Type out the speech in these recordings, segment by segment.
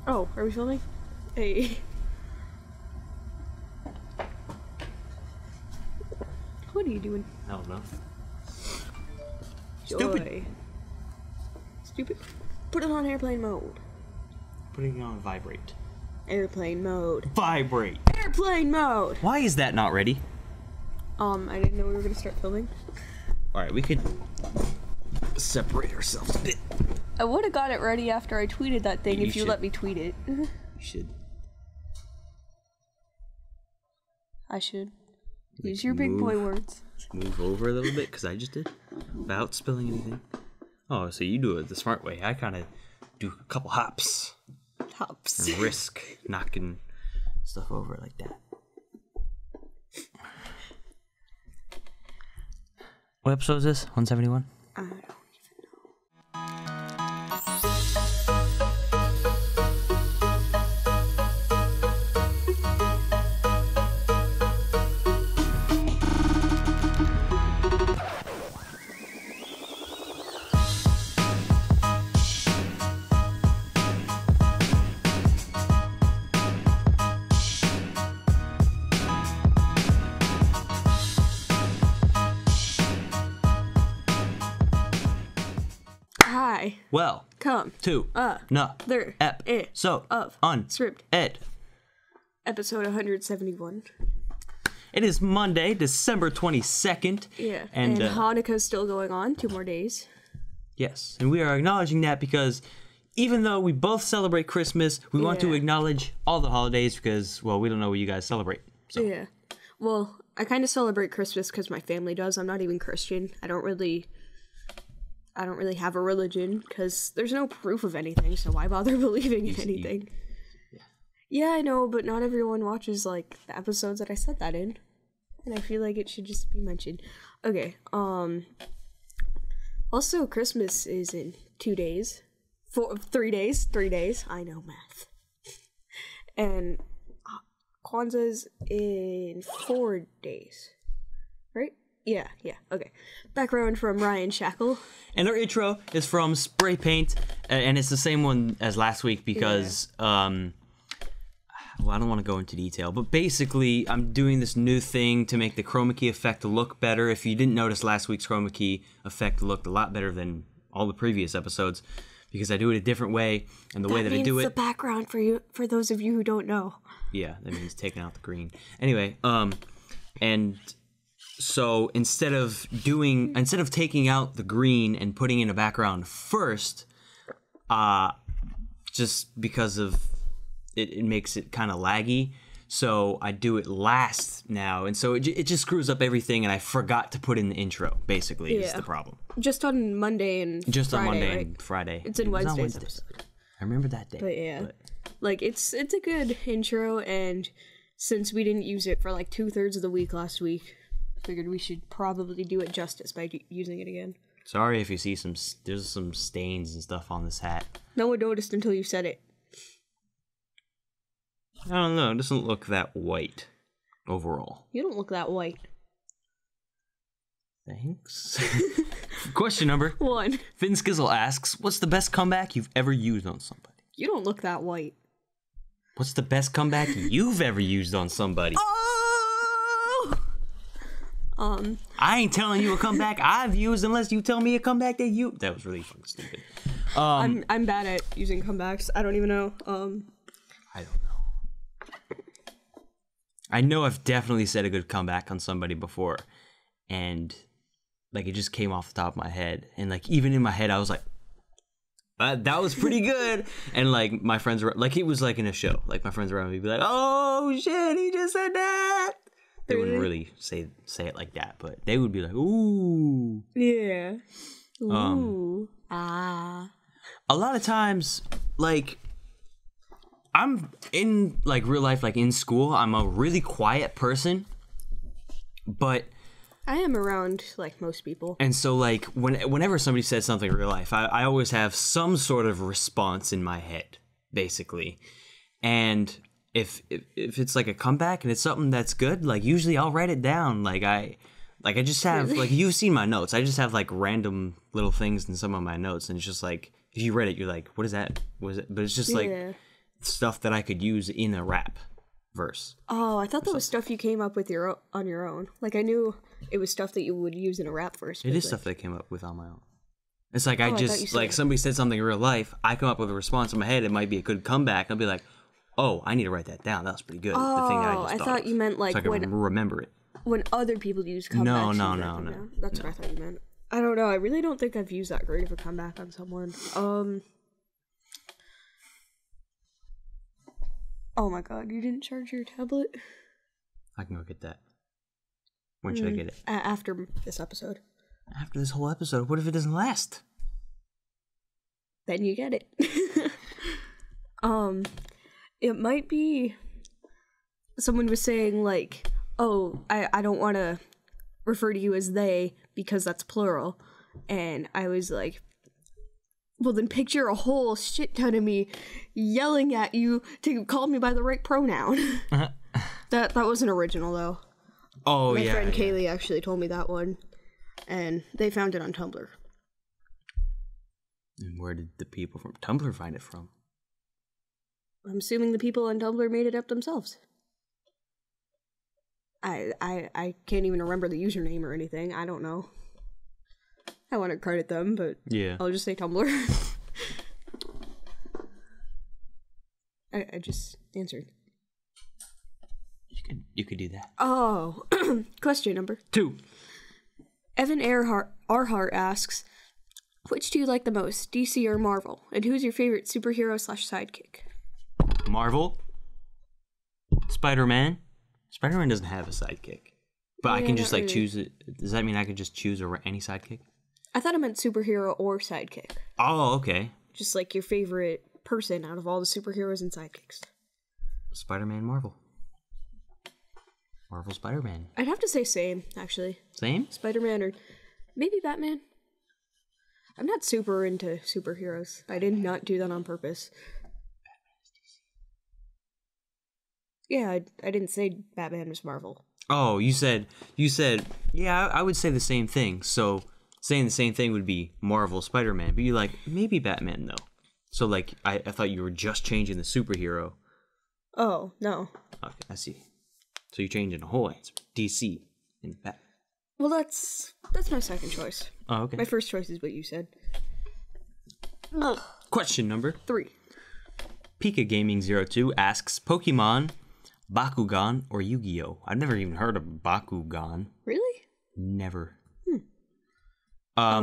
Oh, are we filming? Hey. What are you doing? I don't know. Stupid. Stupid. Put it on airplane mode. Putting it on vibrate. Airplane mode. Vibrate. Airplane mode. Why is that not ready? I didn't know we were gonna start filming. Alright, we could separate ourselves a bit. I would have got it ready after I tweeted that thing You if you should. let me tweet it. You should. I should. Use your big boy words. Move over a little bit, because I just did. Without spilling anything. Oh, so you do it the smart way. I kind of do a couple hops. Hops. And risk knocking stuff over like that. What episode is this? 171? I don't even know. Hi. Well, Come. to no There. episode Of. Unscripted. Episode 171. It is Monday, December 22nd. Yeah. And Hanukkah's still going on. 2 more days. yes, and we are acknowledging that because even though we both celebrate Christmas, we want to Yeah. acknowledge all the holidays because, well, we don't know what you guys celebrate. So Yeah. Well, I kind of celebrate Christmas because my family does. I'm not even Christian. I don't really have a religion because there's no proof of anything, so why bother believing in anything? Yeah, I know, but not everyone watches, like, the episodes that I said that in. And I feel like it should just be mentioned. Okay, also, Christmas is in 2 days. 3 days. 3 days. I know math. And Kwanzaa's in 4 days. Right? Yeah, okay. Background from Ryan Shackle. And our intro is from Spray Paint, and it's the same one as last week because, well, I don't want to go into detail, but basically, I'm doing this new thing to make the chroma key effect look better. If you didn't notice, last week's chroma key effect looked a lot better than all the previous episodes because I do it a different way, and the way that I do the it, background for those of you who don't know. yeah, that means taking out the green. Anyway, and so instead of taking out the green and putting in a background first, just because of it makes it kind of laggy, so I do it last now, and so it just screws up everything, and I forgot to put in the intro, basically, is the problem. Just on Monday and Just Friday, on Monday right? and Friday. It's in It was on Wednesday's Wednesday. episode. I remember that day. But yeah, like it's a good intro, and since we didn't use it for like 2/3 of the week last week, figured we should probably do it justice by using it again. Sorry if you see there's some stains and stuff on this hat. No one noticed until you said it. I don't know, it doesn't look that white overall. You don't look that white. Thanks. Question number 1. Finn Skizzle asks, what's the best comeback you've ever used on somebody? You don't look that white. What's the best comeback you've ever used on somebody? Oh! I ain't telling you a comeback I've used unless you tell me a comeback that you... That was really fucking stupid. I'm bad at using comebacks. I don't even know. I don't know. I know I've definitely said a good comeback on somebody before, and like it just came off the top of my head, and like even in my head I was like, that was pretty good, and like my friends were like, it was like in a show, like my friends around me be like, oh shit, he just said that. They wouldn't really say it like that, but they would be like, ooh. Yeah. Ooh. Ah. A lot of times, like, I'm in, like, real life, like, in school, I'm a really quiet person, but... I am around, like, most people. And so, like, whenever somebody says something in real life, I always have some sort of response in my head, basically. And if it's, like, a comeback and it's something that's good, like, usually I'll write it down. Like, I just have, like, you've seen my notes. I just have, like, random little things in some of my notes, and it's just, like... if you read it, you're like, what is that? What is it? But it's just like stuff that I could use in a rap verse. Oh, I thought that was stuff you came up with on your own. Like, I knew it was stuff that you would use in a rap verse. It is stuff that I came up with on my own. It's like I just, like, somebody said something in real life, I come up with a response in my head, it might be a good comeback, I'll be like, oh, I need to write that down, that was pretty good. Oh, the thing that I thought you meant, like, so I can remember it. When other people use comebacks. No. That's what I thought you meant. I don't know, I really don't think I've used that great of a comeback on someone. Oh my god, you didn't charge your tablet? I can go get that. When should I get it? After this episode. After this whole episode? What if it doesn't last? Then you get it. It might be... Someone was saying, like, oh, I don't want to refer to you as they because that's plural. And I was like, well, then picture a whole shit ton of me yelling at you to call me by the right pronoun. That wasn't original, though. Oh, My friend Kaylee actually told me that one. And they found it on Tumblr. And where did the people from Tumblr find it from? I'm assuming the people on Tumblr made it up themselves. I can't even remember the username or anything. I don't know. I want to credit them, but yeah, I'll just say Tumblr. I just answered. You could do that. Oh, question number 2. Evan Arhart asks, which do you like the most, DC or Marvel? And who's your favorite superhero / sidekick? Marvel. Spider-Man. Spider-Man doesn't have a sidekick. But I can just, like, choose it. Does that mean I could just choose any sidekick? I thought it meant superhero or sidekick. Oh, okay. Just, like, your favorite person out of all the superheroes and sidekicks. Spider-Man, Marvel. Marvel, Spider-Man. I'd have to say same, actually. Same? Spider-Man or maybe Batman. I'm not super into superheroes. I did not do that on purpose. Batman is DC. Yeah, I didn't say Batman was Marvel. Oh, you said, yeah, I would say the same thing. So saying the same thing would be Marvel, Spider-Man. But you're like, maybe Batman, though. So, like, I thought you were just changing the superhero. Oh, no. Okay, I see. So you're changing a whole answer. DC and Batman. Well, that's my second choice. Oh, okay. My first choice is what you said. Question number 3. Pika Gaming 02 asks, Pokemon, Bakugan, or Yu-Gi-Oh? I've never even heard of Bakugan. Really? Never. I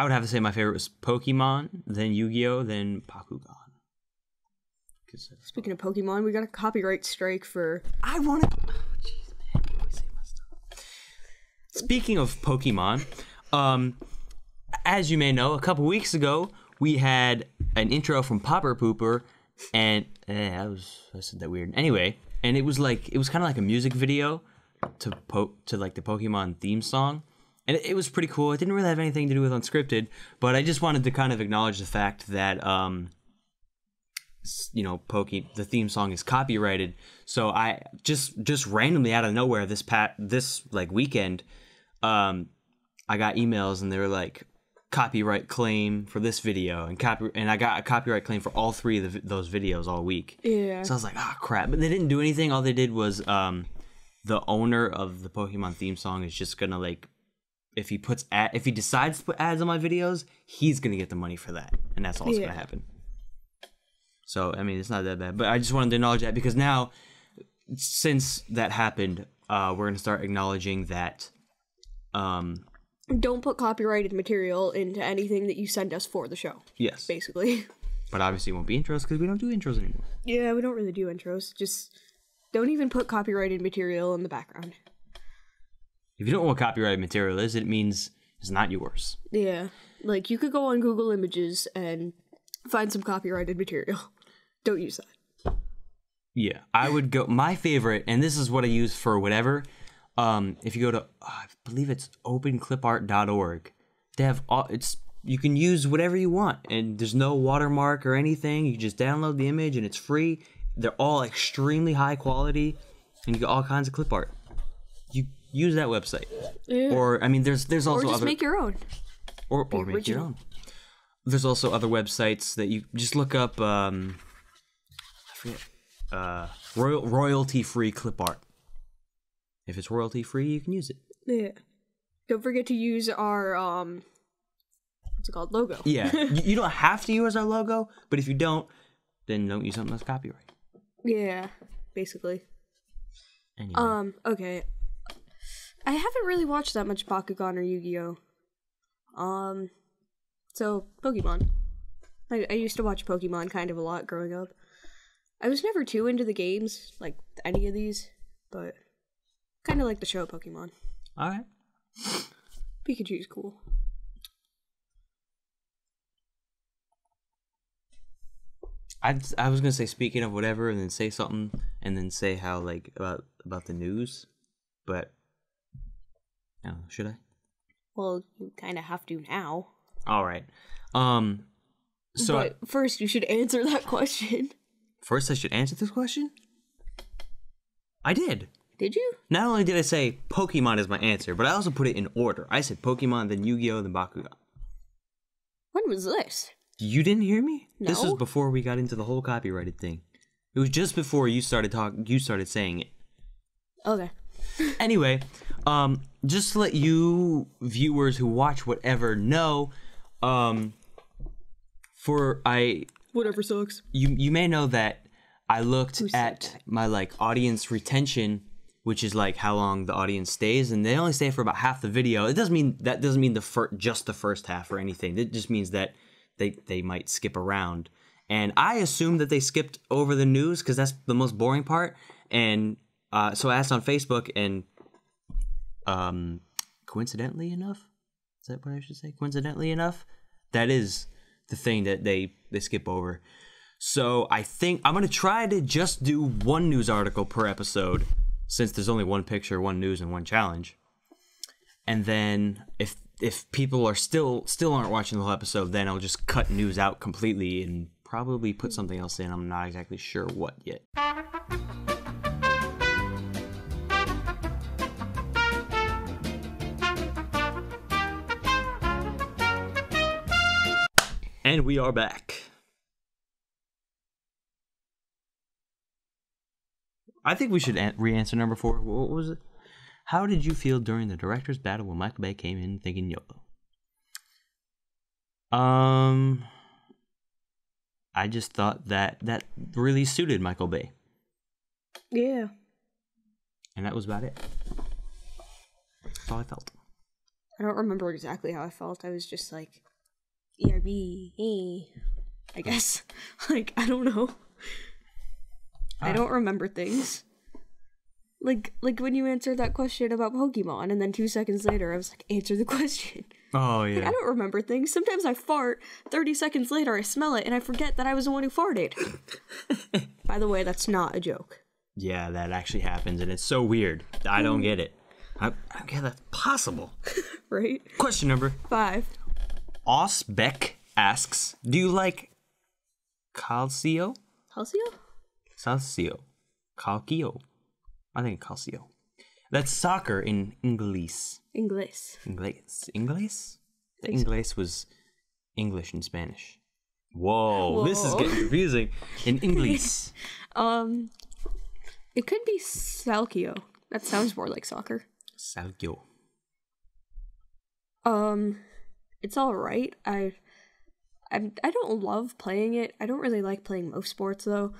would have to say my favorite was Pokemon, then Yu-Gi-Oh, then Bakugan. Speaking of Pokemon, we got a copyright strike for... I want to... Jeez, man, you always say my stuff. Speaking of Pokemon, as you may know, a couple weeks ago, we had an intro from Popper Pooper, and... I said that weird. Anyway, and it was kind of like a music video to like the Pokemon theme song. And it was pretty cool. It didn't really have anything to do with Unscripted, but I just wanted to kind of acknowledge the fact that... you know, the theme song is copyrighted. So I just randomly out of nowhere this like weekend, I got emails and they were like, copyright claim for this video and I got a copyright claim for all 3 of those videos all week. Yeah. So I was like, crap. But they didn't do anything. All they did was the owner of the Pokemon theme song is just gonna, like, if he decides to put ads on my videos, he's gonna get the money for that, and that's all that's gonna happen. So, I mean, it's not that bad. But I just wanted to acknowledge that because now, since that happened, we're going to start acknowledging that... don't put copyrighted material into anything that you send us for the show. Yes. Basically. But obviously it won't be intros because we don't do intros anymore. Yeah, we don't really do intros. Just don't even put copyrighted material in the background. If you don't know what copyrighted material is, it means it's not yours. Yeah. Like, you could go on Google Images and find some copyrighted material. Don't use that. Yeah, I would go... My favorite, and this is what I use for whatever, if you go to, I believe it's openclipart.org, they have you can use whatever you want, and there's no watermark or anything. You just download the image, and it's free. They're all extremely high quality, and you get all kinds of clip art. You use that website. Yeah. Or, I mean, there's also or just other... make your own. Or make your own. there's also other websites that you just look up. I forget. Royalty-free clip art. If it's royalty-free, you can use it. Yeah. Don't forget to use our what's it called? Logo. Yeah. You don't have to use our logo, but if you don't, then don't use something that's copyright. Yeah, basically. Anyway. Okay. I haven't really watched that much Bakugan or Yu-Gi-Oh! So Pokemon. I used to watch Pokemon kind of a lot growing up. I was never too into the games, like any of these, but kind of like the show Pokemon. Alright. Pikachu's cool. I was gonna say speaking of whatever, and then say something, and then say how like about the news, but I don't know, should I? Well, you kind of have to now. All right. So but first, you should answer that question. First, I should answer this question. I did. Did you? Not only did I say Pokemon is my answer, but I also put it in order. I said Pokemon, then Yu-Gi-Oh, then Bakugan. When was this? You didn't hear me? No. This was before we got into the whole copyrighted thing. It was just before you started saying it. Okay. Anyway, just to let you viewers who watch whatever know, Whatever sucks. You may know that I looked at my like audience retention, which is like how long the audience stays, and they only stay for about half the video. It doesn't mean just the first half or anything. It just means that they might skip around. And I assumed that they skipped over the news because that's the most boring part. And so I asked on Facebook, and coincidentally enough, is that what I should say? Coincidentally enough, that is the thing that they skip over. So I think I'm going to try to just do one news article per episode, since there's only one picture, one news, and one challenge. And then if people are still aren't watching the whole episode, then I'll just cut news out completely and probably put something else in. I'm not exactly sure what yet. And we are back. I think we should re-answer number 4. What was it? How did you feel during the director's battle when Michael Bay came in thinking YOLO? I just thought that really suited Michael Bay. Yeah. And that was about it. That's all I felt. I don't remember exactly how I felt. I was just like, ERB, I guess. Like, I don't know. I don't remember things. Like when you answered that question about Pokemon, and then 2 seconds later, I was like, answer the question. Oh, yeah. Like, I don't remember things. Sometimes I fart, 30 seconds later, I smell it, and I forget that I was the one who farted. By the way, that's not a joke. Yeah, that actually happens, and it's so weird. I don't get it. I don't get that's possible. Right? Question number 5. Osbeck asks, do you like calcio? Calcio? Calcio. Calcio. I think calcio. That's soccer in English. English. English? The English was English and Spanish. Whoa, this is getting confusing. In English. It could be Salcio. That sounds more like soccer. Salcio. It's alright. I don't love playing it. I don't really like playing most sports though.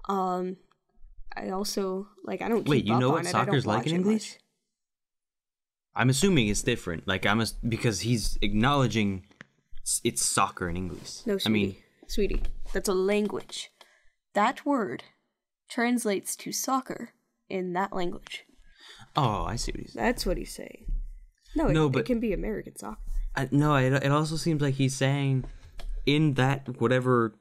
I also I don't keep Wait, you up know on what it. soccer's like in English? Much. I'm assuming it's different. Because he's acknowledging it's soccer in English. No, sweetie. Sweetie, that's a language. That word translates to soccer in that language. Oh, I see what he's saying. That's what he's saying. But it can be American soccer. It also seems like he's saying in that whatever,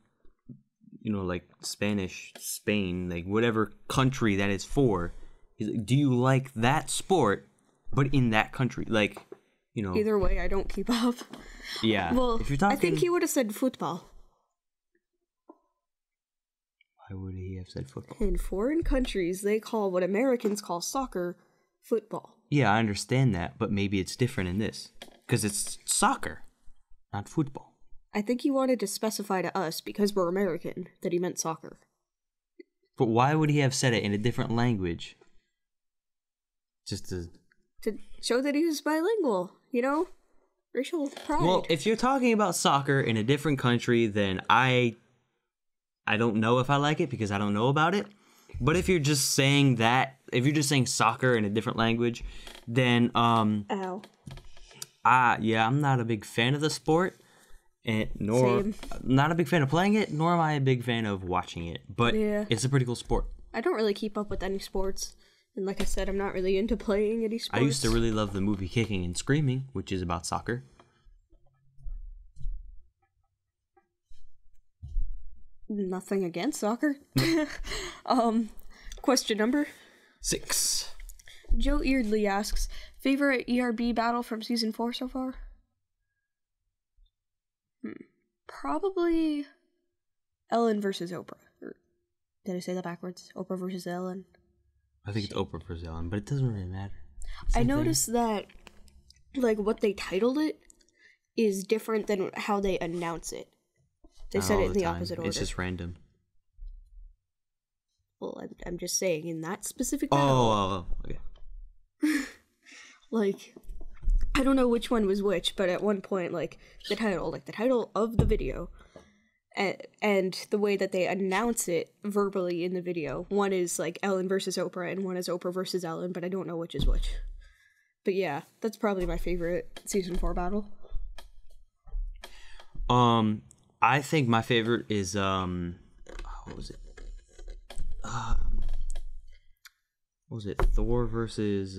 Spanish, Spain, whatever country that is for, he's like, do you like that sport, but in that country? Either way, I don't keep up. Yeah. Well, if you're talking, I think he would have said football. Why would he have said football? In foreign countries, they call what Americans call soccer football. Yeah, I understand that, but maybe it's different in this. Because it's soccer, not football. I think he wanted to specify to us, because we're American, that he meant soccer. But why would he have said it in a different language? Just to show that he was bilingual, you know? Racial pride. Well, if you're talking about soccer in a different country, then I don't know if I like it because I don't know about it. But if you're just saying soccer in a different language, then I'm not a big fan of the sport, and Same. not a big fan of playing it, nor am I a big fan of watching it. But it's a pretty cool sport. I don't really keep up with any sports, and like I said, I'm not really into playing any sports. I used to really love the movie Kicking and Screaming, which is about soccer. Nothing against soccer. Question number 6. Joe Eardley asks, favorite ERB battle from season 4 so far? Probably Ellen versus Oprah. Or, did I say that backwards? Oprah versus Ellen? I think it's Oprah versus Ellen, but it doesn't really matter. I noticed that, like, what they titled it is different than how they announce it. They said it in the opposite order. It's just random. Well, I'm just saying, in that specific battle. Oh, okay. Like, I don't know which one was which, but at one point, like, the title of the video, and the way that they announce it verbally in the video, one is, like, Ellen versus Oprah, and one is Oprah versus Ellen, but I don't know which is which. But yeah, that's probably my favorite season 4 battle. I think my favorite is, what was it? What was it? Thor versus,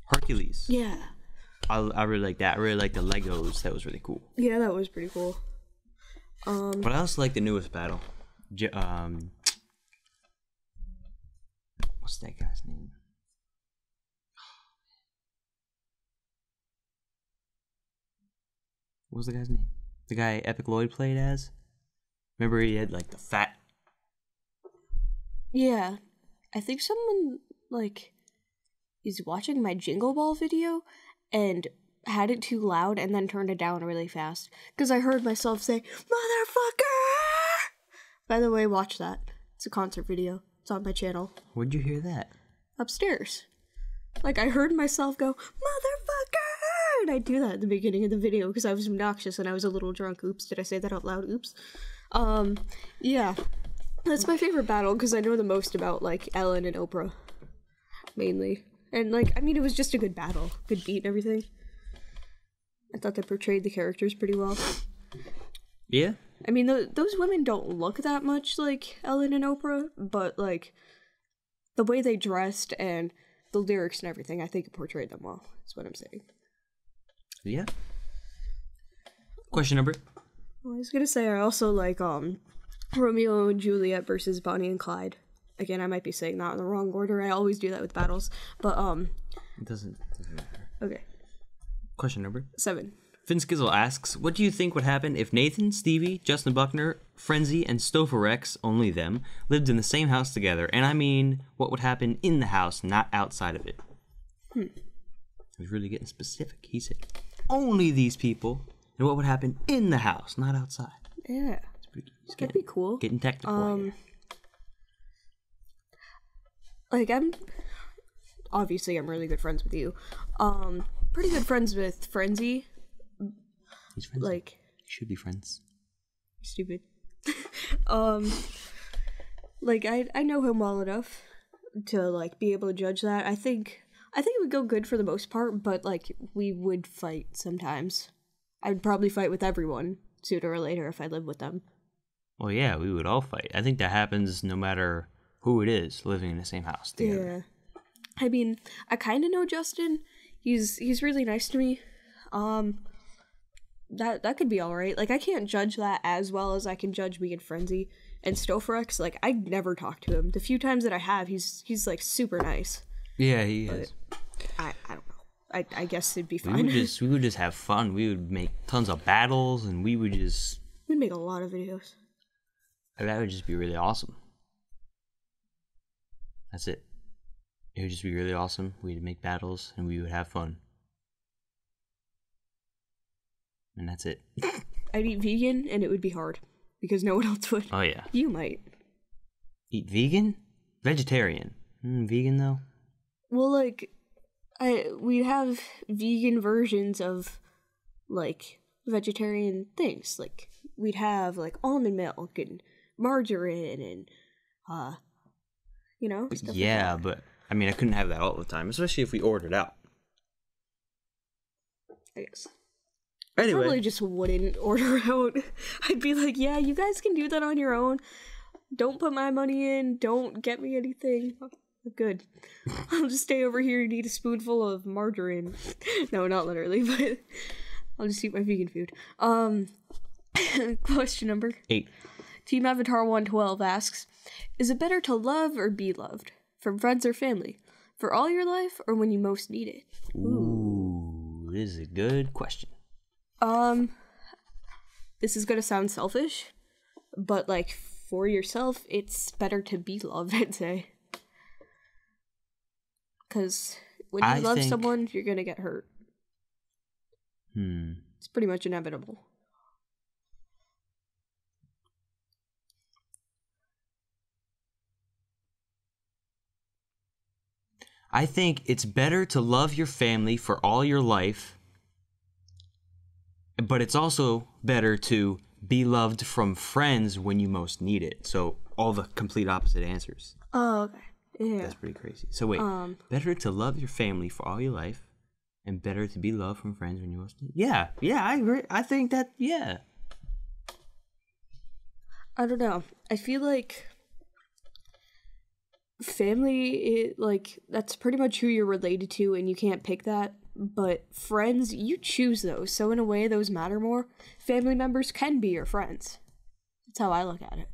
Hercules. Yeah. I really like that. I really like the Legos. That was really cool. Yeah, that was pretty cool. But I also like the newest battle. What's that guy's name? What was the guy's name? The guy Epic Lloyd played as? Remember he had, like, the fat... Yeah. I think someone, like, is watching my Jingle Ball video and had it too loud and then turned it down really fast. Because I heard myself say, "Motherfucker!" By the way, watch that. It's a concert video. It's on my channel. Where'd you hear that? Upstairs. Like, I heard myself go, "Motherfucker!" And I do that at the beginning of the video because I was obnoxious and I was a little drunk. Oops, did I say that out loud? Oops. Yeah. That's my favorite battle because I know the most about, like, Ellen and Oprah. Mainly. And, like, I mean, it was just a good battle. Good beat and everything. I thought they portrayed the characters pretty well. Yeah? I mean, those women don't look that much like Ellen and Oprah, but, like, the way they dressed and the lyrics and everything, I think it portrayed them well. That's what I'm saying. Yeah. Question number? Well, I was gonna say I also like, Romeo and Juliet versus Bonnie and Clyde. Again, I might be saying that in the wrong order. I always do that with battles. But, It doesn't matter. Okay. Question number 7. Finn Skizzle asks, what do you think would happen if Nathan, Stevie, Justin Buckner, Frenzy, and Stofarex, only them, lived in the same house together? And I mean, what would happen in the house, not outside of it? He was really getting specific. He said, only these people, and what would happen in the house, not outside. Yeah. That'd be cool. Getting technical here. Like, obviously I'm really good friends with you. Pretty good friends with Frenzy. He's friends. Like, should be friends. Stupid. Like, I know him well enough to, like, be able to judge that. I think it would go good for the most part, but, like, we would fight sometimes. I'd probably fight with everyone sooner or later if I lived with them. Well, yeah, we would all fight. I think that happens no matter who it is living in the same house together. Yeah. I mean, I kind of know Justin. He's really nice to me. That could be alright. Like, I can't judge that as well as I can judge me and Frenzy. And Stofarex, like, I never talk to him. The few times that I have, he's like, super nice. Yeah, he is. I don't know. I guess it'd be fine. We would just have fun. We would make tons of battles, and we would just... We'd make a lot of videos. That would just be really awesome. That's it. It would just be really awesome. We'd make battles, and we would have fun. and that's it. I'd eat vegan, and it would be hard because no one else would. Oh yeah. You might. Eat vegan? Vegetarian. Vegan though? Well, like, we have vegan versions of, like, vegetarian things. Like, we'd have, like, almond milk and margarine and, stuff Yeah, like that. but, I mean, I couldn't have that all the time, especially if we ordered out. I guess. Anyway. Probably just wouldn't order out. I'd be like, yeah, you guys can do that on your own. Don't put my money in. Don't get me anything. Good. I'll just stay over here and eat a spoonful of margarine. No, not literally, but I'll just eat my vegan food. Question number 8. Team Avatar 112 asks, is it better to love or be loved? From friends or family? For all your life or when you most need it? Ooh, this is a good question. This is gonna sound selfish, but, like, for yourself, it's better to be loved, I'd say. Because when you love someone, you're gonna get hurt. It's pretty much inevitable. I think it's better to love your family for all your life, but it's also better to be loved from friends when you most need it. So all the complete opposite answers. Oh, okay. Yeah. That's pretty crazy. So wait, better to love your family for all your life, and better to be loved from friends when you most need it. Yeah, I agree. I think that, yeah. I don't know. I feel like family, that's pretty much who you're related to, and you can't pick that. But friends, you choose those. So in a way, those matter more. Family members can be your friends. That's how I look at it.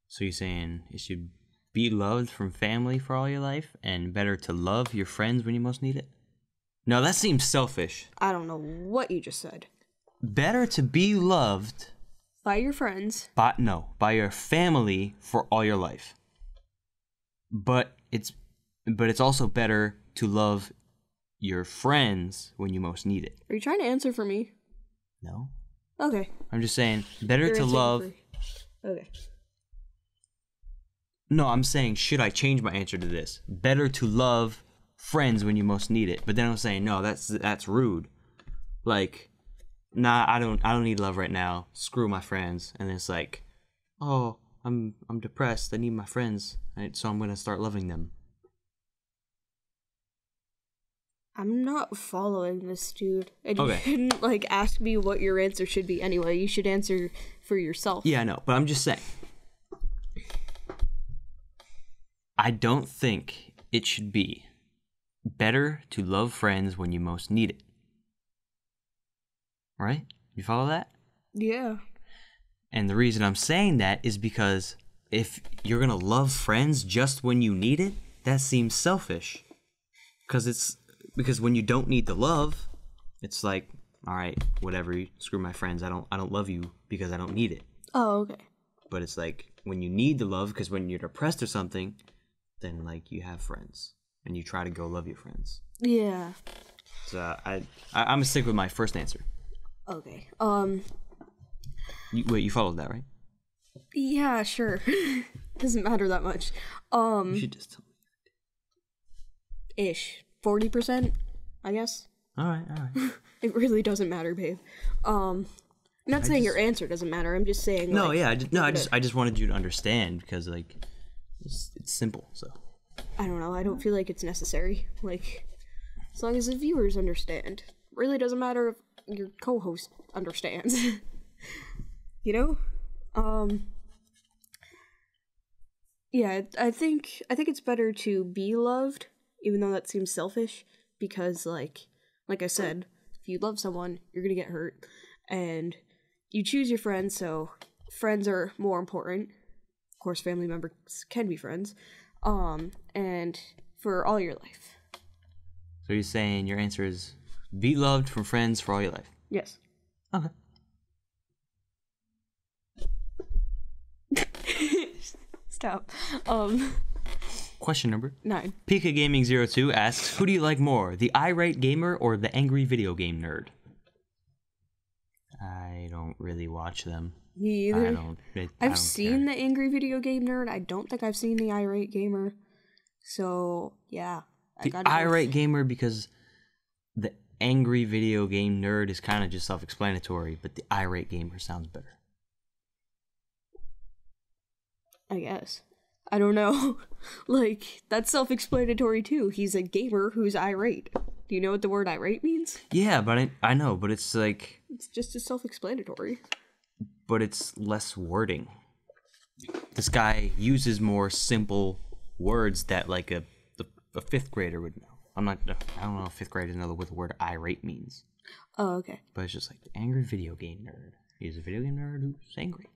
So you're saying it should be loved from family for all your life, and better to love your friends when you most need it? No, that seems selfish. I don't know what you just said. Better to be loved by your friends. By your family for all your life. But it's also better to love your friends when you most need it. Are you trying to answer for me? No. Okay. I'm just saying, better to love... Okay. No, I'm saying, should I change my answer to this? Better to love friends when you most need it. But then I'm saying, no, that's rude. Like, nah, I don't need love right now. Screw my friends. And it's like, oh, I'm depressed. I need my friends. So I'm gonna start loving them. I'm not following this, dude. And okay. You shouldn't, ask me what your answer should be anyway. You should answer for yourself. Yeah, I know. But I'm just saying. I don't think it should be better to love friends when you most need it. Right? You follow that? Yeah. And the reason I'm saying that is because if you're gonna love friends just when you need it, that seems selfish. Because when you don't need the love, it's like, all right, whatever, screw my friends. I don't love you because I don't need it. Oh, okay. But it's like when you need the love, because when you're depressed or something, then you have friends and you try to go love your friends. Yeah. So I'm gonna stick with my first answer. Okay. You followed that, right? Yeah, sure. Doesn't matter that much. You should just tell me. 40%, I guess. All right. It really doesn't matter, babe. I'm not saying your answer doesn't matter. I'm just saying. No, yeah. I just wanted you to understand because it's simple. So. I don't know. I don't feel like it's necessary. As long as the viewers understand. Really doesn't matter if your co-host understands. You know? Yeah, I think it's better to be loved, even though that seems selfish, because like I said, if you love someone, you're gonna get hurt, and you choose your friends, so friends are more important. Of course, family members can be friends, and for all your life. So you're saying your answer is be loved from friends for all your life? Yes. Okay. Stop. Question number 9. Pika Gaming 02 asks, who do you like more, the irate gamer or the angry video game nerd? I don't really watch them. Me either. I don't I've seen the Angry Video Game Nerd. I don't think I've seen the Irate Gamer. So, yeah. The Irate Gamer, because the Angry Video Game Nerd is kind of just self-explanatory, but the Irate Gamer sounds better. I guess. I don't know. Like, that's self-explanatory too. He's a gamer who's irate. Do you know what the word irate means? Yeah, but I know, but it's like... It's just as self-explanatory. But it's less wording. This guy uses more simple words that like a fifth grader would know. I don't know if fifth graders know what the word irate means. Oh, okay. But it's just like the angry video game nerd. He's a video game nerd who's angry.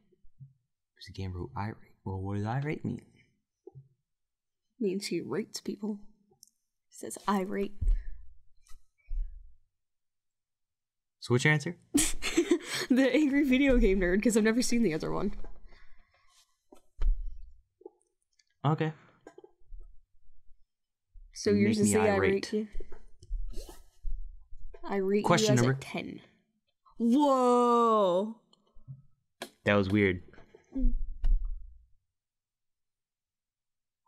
He's a gamer who's irate. Well, what does irate mean? Means he rates people. It says irate. So what's your answer? The Angry Video Game Nerd, because I've never seen the other one. Okay. So yours is the irate. Irate. Question number 10. Whoa. That was weird.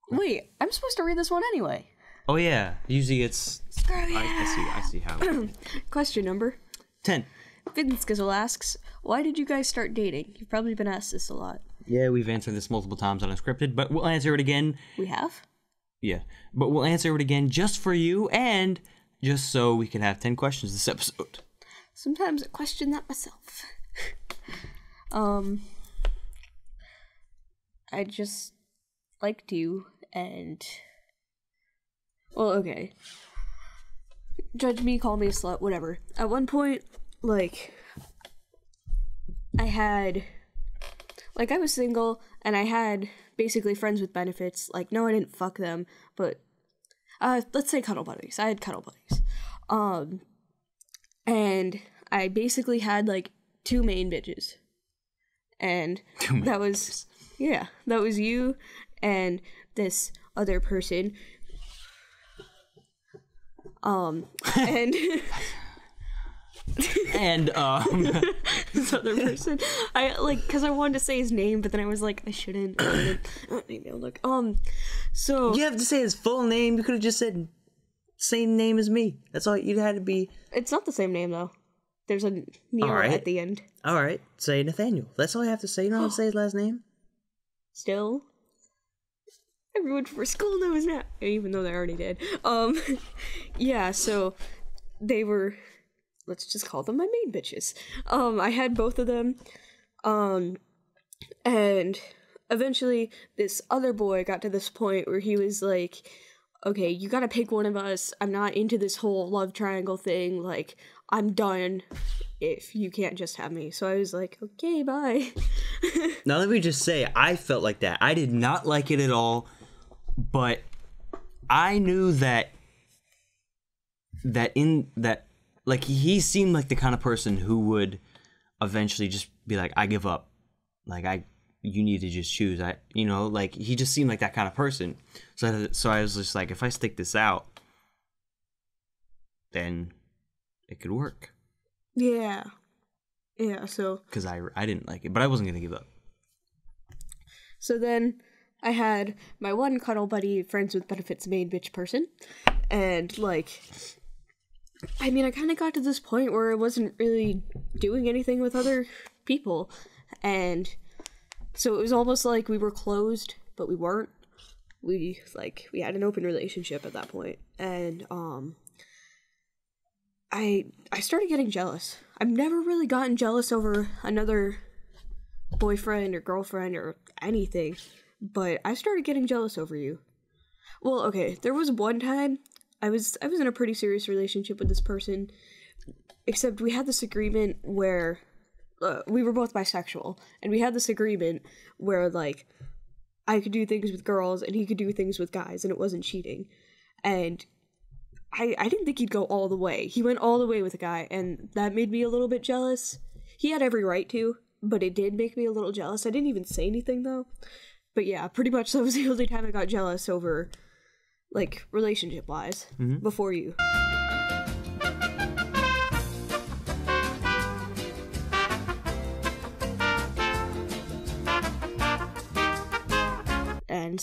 Wait, I'm supposed to read this one anyway. Oh yeah. Usually it's. Screw yeah. I see how. Question number 10. Finskizzle asks, why did you guys start dating? You've probably been asked this a lot. Yeah, we've answered this multiple times on Unscripted, but we'll answer it again. We have? Yeah, but we'll answer it again just for you and just so we can have 10 questions this episode. Sometimes I question that myself. I just liked you and... Well, okay. Judge me, call me a slut, whatever. At one point, like, I was single, and I had basically friends with benefits. Like, no, I didn't fuck them, but, let's say cuddle buddies. I had cuddle buddies. And I basically had, like, 2 main bitches. And that was, yeah, that was you and this other person. And this other person, because I wanted to say his name, but then I was like, I shouldn't. Maybe I'll look. So you have to say his full name. You could have just said same name as me. That's all. You had to be. It's not the same name though. There's a Neil at the end. All right, say Nathaniel. That's all you have to say. You don't have to say his last name. Still, everyone for school knows now, even though they already did. Yeah. So they were. Let's just call them my main bitches. I had both of them. And eventually this other boy got to this point where he was like, okay, you gotta pick one of us. I'm not into this whole love triangle thing. Like, I'm done if you can't just have me. So I was like, okay, bye. Now let me just say, I felt like that. I did not like it at all, but I knew that like, he seemed like the kind of person who would eventually just be like, I give up. Like, you need to just choose. Like, he just seemed like that kind of person. So I was just like, if I stick this out, then it could work. Yeah. Yeah, so... Because I didn't like it, but I wasn't going to give up. So then I had my one cuddle buddy, friends with benefits main bitch person. And, like... I mean, I kind of got to this point where I wasn't really doing anything with other people, and so it was almost like we were closed, but we weren't. We had an open relationship at that point, and I started getting jealous. I've never really gotten jealous over another boyfriend or girlfriend or anything, but I started getting jealous over you. Well, okay, there was one time I was in a pretty serious relationship with this person, except we had this agreement where we were both bisexual, and we had this agreement where, like, I could do things with girls and he could do things with guys, and it wasn't cheating. And I didn't think he'd go all the way. He went all the way with a guy, and that made me a little bit jealous. He had every right to, but it did make me a little jealous. I didn't even say anything, though. But yeah, pretty much that was the only time I got jealous over... like, relationship-wise, before you.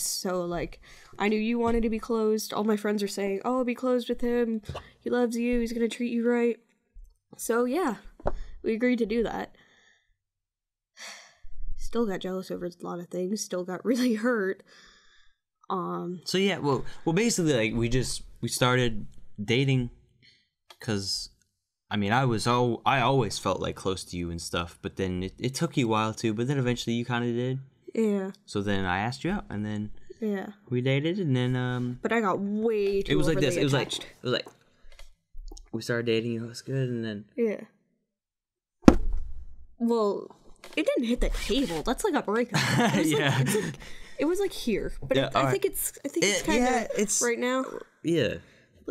so, like, I knew you wanted to be closed. All my friends are saying, oh, be closed with him. He loves you. He's gonna treat you right. So, yeah, we agreed to do that. Still got jealous over a lot of things. Still got really hurt. So, yeah, well, basically, like, we started dating because, I mean, I always felt, like, close to you and stuff, but then it took you a while, too, but then eventually you kind of did. Yeah. So then I asked you out, and then yeah, we dated, and then But I got way too. It was like this. Attached. It was like we started dating. It was good, and then yeah. Well, it didn't hit the table. That's like a breakup. Yeah. It was like here, but Yeah, I think it's kind of it's right now. Yeah.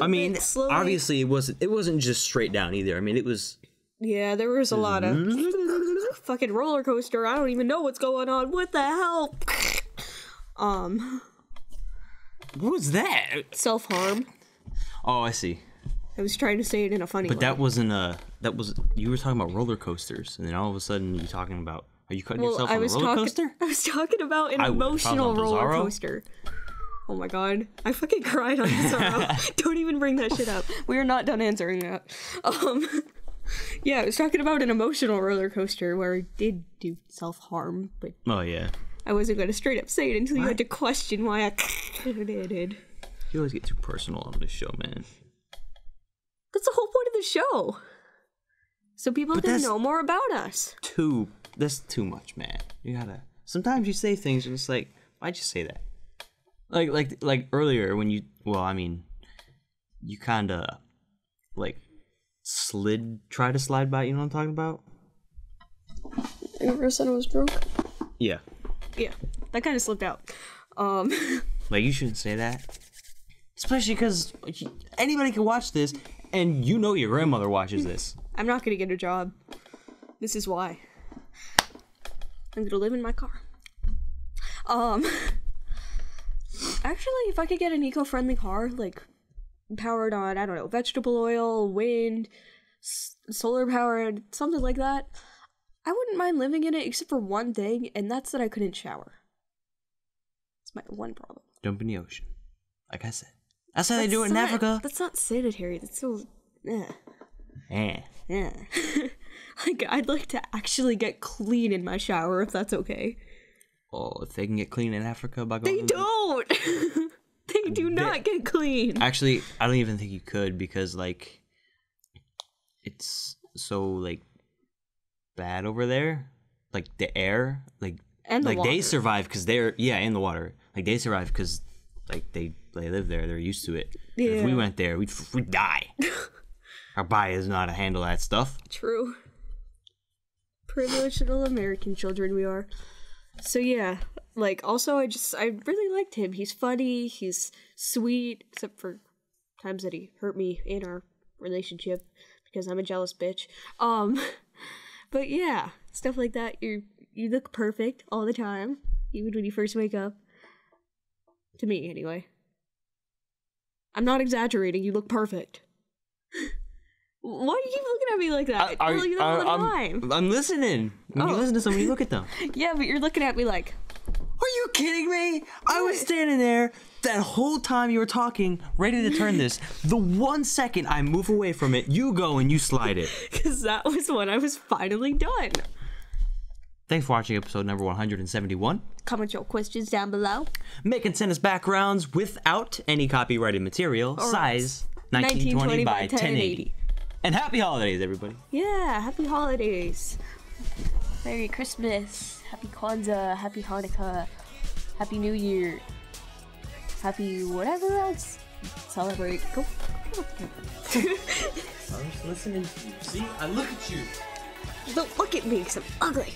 I mean, slowly. obviously it wasn't just straight down either. I mean, it was. Yeah, there was a lot of fucking roller coaster. I don't even know what's going on. What the hell? What was that? Self-harm. Oh, I see. I was trying to say it in a funny way. But that wasn't you were talking about roller coasters, and then all of a sudden you're talking about, are you cutting yourself on a roller coaster? I was talking about an emotional roller coaster. Oh my god. I fucking cried on Bizarro. Don't even bring that shit up. We are not done answering that. Yeah, I was talking about an emotional roller coaster where I did do self-harm, but oh yeah, I wasn't going to straight up say it until you had to question why I did. You always get too personal on this show, man. That's the whole point of the show. So people can know more about us. That's too much, man. You gotta. Sometimes you say things and it's like, why'd you say that? Like earlier when you. Well, I mean, you kind of like try to slide by. You know what I'm talking about? You ever said I was drunk? Yeah. Yeah, that kind of slipped out. Like, you shouldn't say that. Especially because anybody can watch this, and you know your grandmother watches this. I'm not going to get a job. This is why. I'm going to live in my car. Actually, if I could get an eco-friendly car, like, powered on, I don't know, vegetable oil, wind, solar powered, something like that, I wouldn't mind living in it except for one thing, and that's that I couldn't shower. It's my one problem. Jump in the ocean. Like I said. That's how they do it in Africa. That's not sanitary. That's so... Yeah. Yeah. Like, I'd like to actually get clean in my shower, if that's okay. Oh, if they can get clean in Africa by They going... don't! They do not get clean. Actually, I don't even think you could, because, like, it's so, like, bad over there. Like, the air, like... And the water. They survive because they're... Yeah, and the water. Like, they survive because, like, they live there. They're used to it. Yeah. If we went there, we'd die. Our body doesn't know how to handle that stuff. True. Privileged little American children we are. So yeah, like, also I really liked him. He's funny, he's sweet, except for times that he hurt me in our relationship because I'm a jealous bitch. But yeah, stuff like that. You look perfect all the time, even when you first wake up. To me, anyway. I'm not exaggerating, you look perfect. Why do you keep looking at me like that? I tell you that all the time. I'm listening. When you listen to somebody, you look at them. Yeah, but you're looking at me like... Are you kidding me? I was standing there that whole time you were talking, ready to turn this. The 1 second I move away from it, you go and you slide it. Because that was when I was finally done. Thanks for watching episode number 171. Comment your questions down below. Make and send us backgrounds without any copyrighted material. Or size 1920 by 1080. And happy holidays, everybody. Yeah, happy holidays. Merry Christmas. Happy Kwanzaa. Happy Hanukkah. Happy New Year. Happy whatever else. Celebrate. Go. I was listening to you. See? I look at you. Don't look at me because I'm ugly.